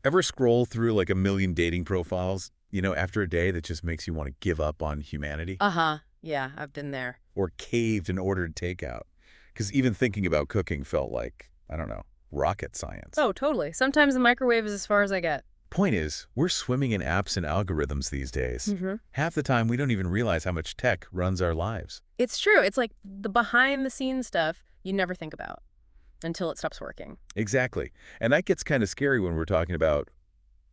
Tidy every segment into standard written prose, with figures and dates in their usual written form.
Ever scroll through like a million dating profiles, after a day that just makes you want to give up on humanity? Uh-huh. Yeah, I've been there. Or caved and ordered takeout? Because even thinking about cooking felt like, I don't know, rocket science. Oh, totally. Sometimes the microwave is as far as I get. Point is, we're swimming in apps and algorithms these days. Hmm. Half the time, we don't even realize how much tech runs our lives. It's true. It's like the behind-the-scenes stuff you never think about until it stops working. Exactly. And that gets kind of scary when we're talking about,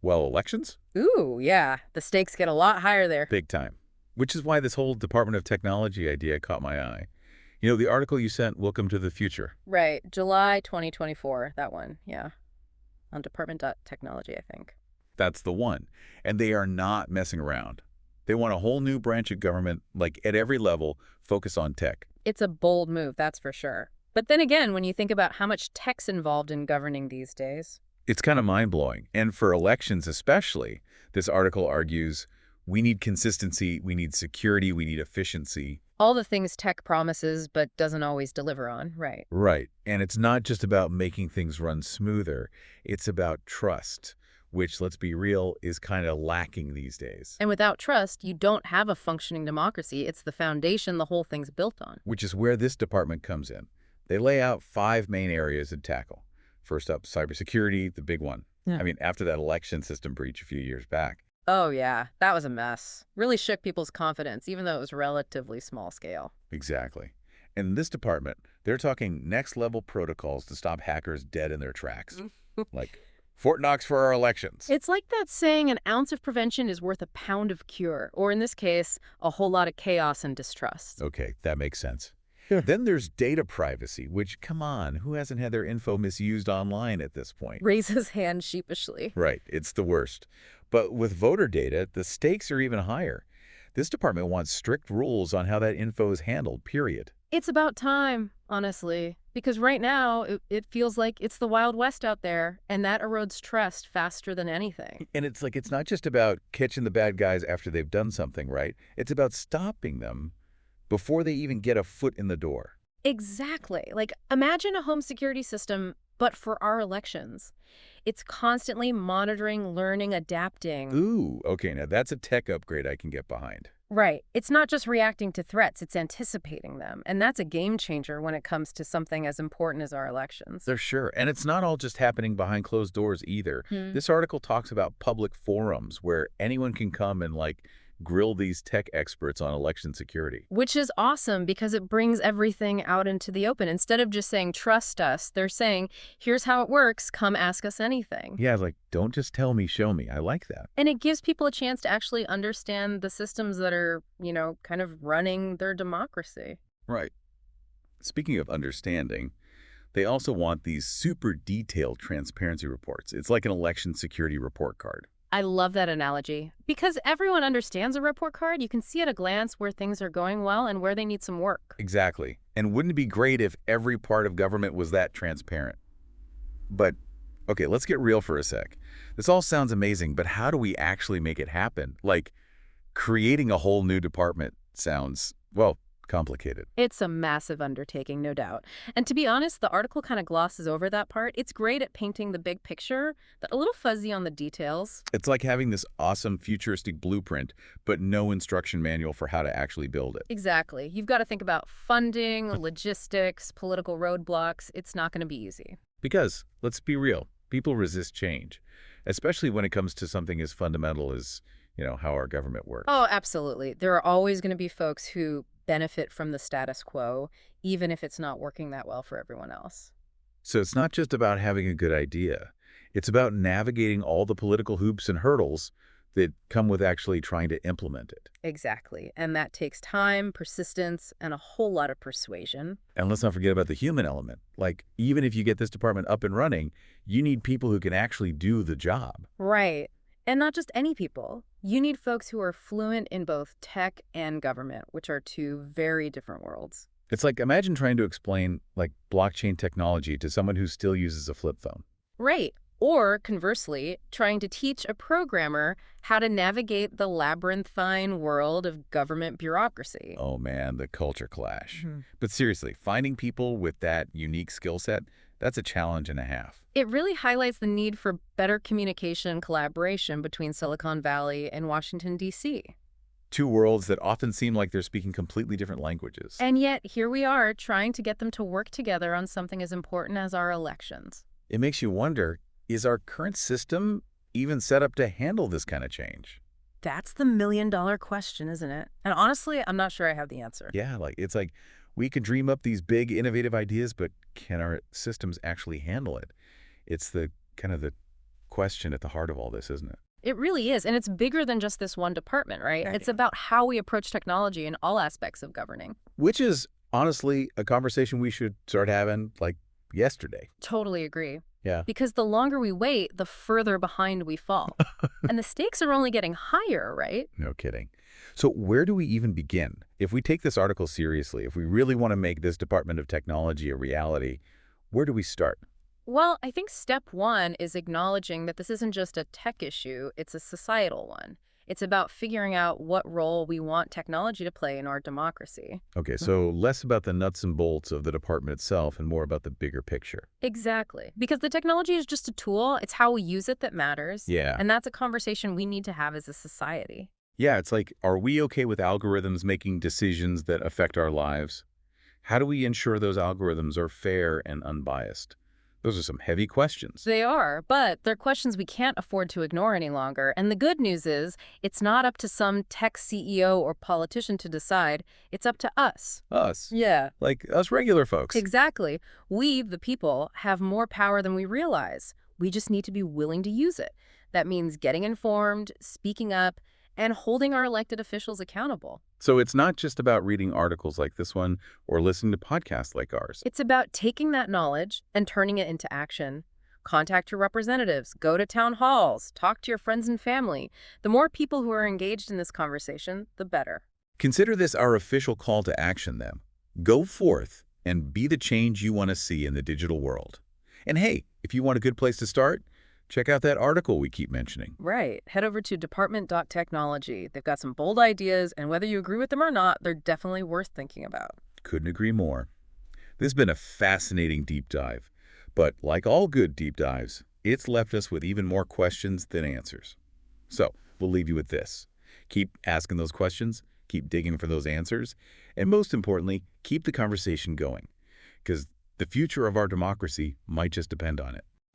well, elections? Ooh, yeah. The stakes get a lot higher there. Big time. Which is why this whole Department of Technology idea caught my eye. The article you sent, Welcome to the Future. Right. July 2024. That one. Yeah. On department.technology, I think. That's the one. And they are not messing around. They want a whole new branch of government, like at every level, focus on tech. It's a bold move, that's for sure. But then again, when you think about how much tech's involved in governing these days. It's kind of mind-blowing. And for elections especially, this article argues we need consistency, we need security, we need efficiency. All the things tech promises but doesn't always deliver on, right? Right. And it's not just about making things run smoother. It's about trust, which, let's be real, is kind of lacking these days. And without trust, you don't have a functioning democracy. It's the foundation the whole thing's built on. Which is where this department comes in. They lay out 5 main areas to tackle. First up, cybersecurity, the big one. Yeah. I mean, after that election system breach a few years back. Oh, yeah. That was a mess. Really shook people's confidence, even though it was relatively small scale. Exactly. In this department, they're talking next-level protocols to stop hackers dead in their tracks. Like Fort Knox for our elections. It's like that saying, an ounce of prevention is worth a pound of cure, or in this case, a whole lot of chaos and distrust. Okay, that makes sense. Then there's data privacy, which, come on, who hasn't had their info misused online at this point? Raises hand sheepishly. Right, it's the worst. But with voter data, the stakes are even higher. This department wants strict rules on how that info is handled, period. It's about time, honestly, because right now it feels like it's the Wild West out there, and that erodes trust faster than anything. And it's like it's not just about catching the bad guys after they've done something, right? It's about stopping them before they even get a foot in the door. Exactly. Like, imagine a home security system, but for our elections. It's constantly monitoring, learning, adapting. Ooh, okay, now that's a tech upgrade I can get behind. Right. It's not just reacting to threats, it's anticipating them. And that's a game changer when it comes to something as important as our elections. They're sure. And it's not all just happening behind closed doors either. Hmm. This article talks about public forums where anyone can come and grill these tech experts on election security. Which is awesome because it brings everything out into the open. Instead of just saying, trust us, they're saying, here's how it works, come ask us anything. Yeah, don't just tell me, show me. I like that. And it gives people a chance to actually understand the systems that are, kind of running their democracy. Right. Speaking of understanding, they also want these super detailed transparency reports. It's like an election security report card. I love that analogy. Because everyone understands a report card, you can see at a glance where things are going well and where they need some work. Exactly. And wouldn't it be great if every part of government was that transparent? But, okay, let's get real for a sec. This all sounds amazing, but how do we actually make it happen? Creating a whole new department sounds, well, complicated. It's a massive undertaking, no doubt. And to be honest, the article kind of glosses over that part. It's great at painting the big picture, but a little fuzzy on the details. It's like having this awesome futuristic blueprint, but no instruction manual for how to actually build it. Exactly. You've got to think about funding, logistics, political roadblocks. It's not going to be easy. Because, let's be real, people resist change, especially when it comes to something as fundamental as, how our government works. Oh, absolutely. There are always going to be folks who benefit from the status quo, even if it's not working that well for everyone else. So it's not just about having a good idea. It's about navigating all the political hoops and hurdles that come with actually trying to implement it. Exactly. And that takes time, persistence, and a whole lot of persuasion. And let's not forget about the human element. Even if you get this department up and running, you need people who can actually do the job. Right. And not just any people. You need folks who are fluent in both tech and government, which are two very different worlds. It's imagine trying to explain, blockchain technology to someone who still uses a flip phone. Right. Or, conversely, trying to teach a programmer how to navigate the labyrinthine world of government bureaucracy. Oh man, the culture clash. But seriously, finding people with that unique skill set, That's a challenge and a half. It really highlights the need for better communication and collaboration between Silicon Valley and Washington, D.C. Two worlds that often seem like they're speaking completely different languages. And yet, here we are trying to get them to work together on something as important as our elections. It makes you wonder, is our current system even set up to handle this kind of change? That's the million-dollar question, isn't it? And honestly, I'm not sure I have the answer. Yeah, it's like we could dream up these big, innovative ideas, but can our systems actually handle it? It's the kind of the question at the heart of all this, isn't it? It really is, and it's bigger than just this one department, right? Right. It's about how we approach technology in all aspects of governing. Which is honestly a conversation we should start having like yesterday. Totally agree. Yeah. Because the longer we wait, the further behind we fall. And the stakes are only getting higher, right? No kidding. So where do we even begin? If we take this article seriously, if we really want to make this Department of Technology a reality, where do we start? Well, I think step one is acknowledging that this isn't just a tech issue, it's a societal one. It's about figuring out what role we want technology to play in our democracy. Okay, so less about the nuts and bolts of the department itself and more about the bigger picture. Exactly. Because the technology is just a tool, it's how we use it that matters. Yeah. And that's a conversation we need to have as a society. Yeah, it's like, are we okay with algorithms making decisions that affect our lives? How do we ensure those algorithms are fair and unbiased? Those are some heavy questions. They are, but they're questions we can't afford to ignore any longer. And the good news is, it's not up to some tech CEO or politician to decide. It's up to us. Us. Yeah. Like us regular folks. Exactly. We, the people, have more power than we realize. We just need to be willing to use it. That means getting informed, speaking up, and holding our elected officials accountable. So it's not just about reading articles like this one or listening to podcasts like ours. It's about taking that knowledge and turning it into action. Contact your representatives, go to town halls, talk to your friends and family. The more people who are engaged in this conversation, the better. Consider this our official call to action then. Go forth and be the change you want to see in the digital world. And hey, if you want a good place to start, check out that article we keep mentioning. Right. Head over to department.technology. They've got some bold ideas, and whether you agree with them or not, they're definitely worth thinking about. Couldn't agree more. This has been a fascinating deep dive. But like all good deep dives, it's left us with even more questions than answers. So we'll leave you with this. Keep asking those questions, keep digging for those answers, and most importantly, keep the conversation going. Because the future of our democracy might just depend on it.